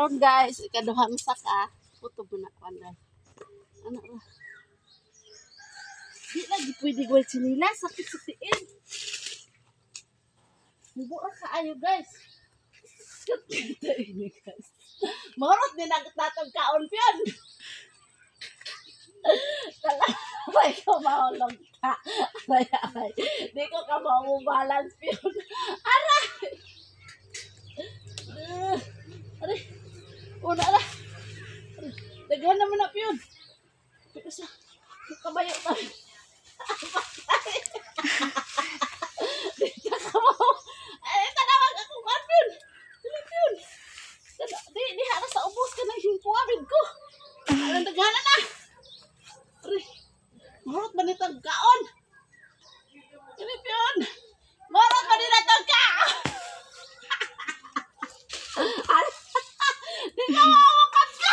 karon guys, ikaduhang saka. Puto mo na kanay. Ano ra? Di lagi pwede gawin sinila. Sakit sa tiin. Mubura ka ayo guys. Ito ini guys. Marot din ang tatang kaon piyon. Kalabay ko maulog ka. Aray. Di ko ka balance piyon. Aray. Aray. Una na. Daghan naman na piyon. Kasi kabayo tayo. Dito ka mo. Ay, tanawag akong kapin. Pilipin. Di haras sa ubos ka na yung kuwabid ko. Alang daghanan na. Marot ba nitang kaon? Pilipin. Marot ba nitang kaon? Di ka mawakas ka.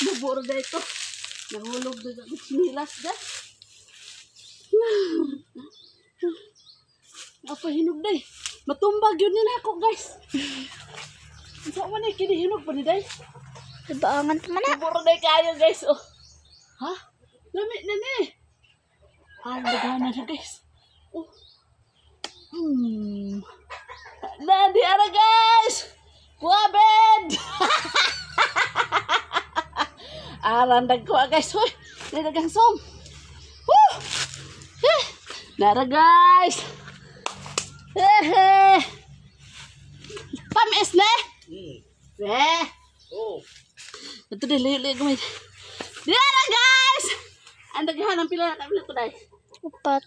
Naburo na ito. Nahulog na ang sinilas na. Apa hinog day? Matumbag yun nila ako guys. Saan man ay kinihinog pa ni day? Nabaangan pa man na. Naburo na kayo guys. Oh. Ha? Lamit na ni. Nagana na guys. Oh. Nadi ara guys. Kuwabed. Arandag ko guys. Hoy. Nilagang som. Woo! Nara guys. Pamis na. Oh. Ito din layo guys. Nara guys. Ang daghan ang pila na ko dai. Upat.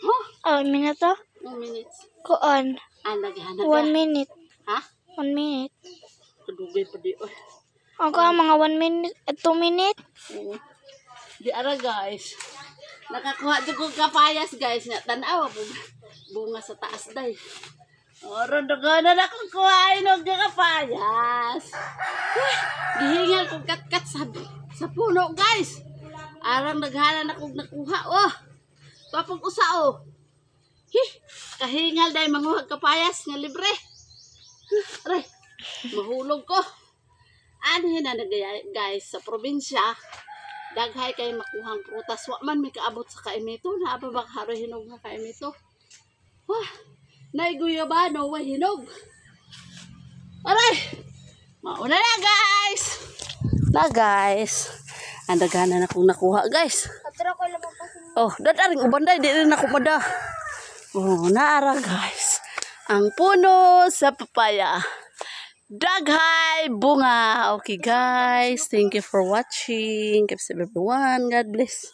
Huh? Oh, minute to? 2 minutes. Kuan. Ang daghan na. 1 minute. Ha? 1 minute. Kadugay pa di. Ako mga 1 minute, 2 minute. Di ara guys. Nakakuha dyan kong kapayas guys. Tanawa po. Bunga sa taas day. Oron dogonan akong kuhain ng kapayas. Gihingal kong kat-kat sa puno guys. Arang naghanan akong nakuha. Oh. Papag usa oh. Kahingal day manguhag kapayas nga libre. Aray. Mahulog ko. Ano yun na guys sa probinsya. Daghay kay makuhang prutas. Wa man may kaabot sa kaimito. Naaba ba haro hinog nga kaimito? Wah! Naiguya ba? No way hinog. Aray! Mauna na guys! Na guys. Ang daghanan na akong nakuha guys. Atro ko lamang pa. Oh, dadaring ubanday. Di rin ako mada. Oh, naara guys. Ang puno sa papaya. Daghay bunga. Okay guys, thank you for watching. Keep safe everyone. God bless.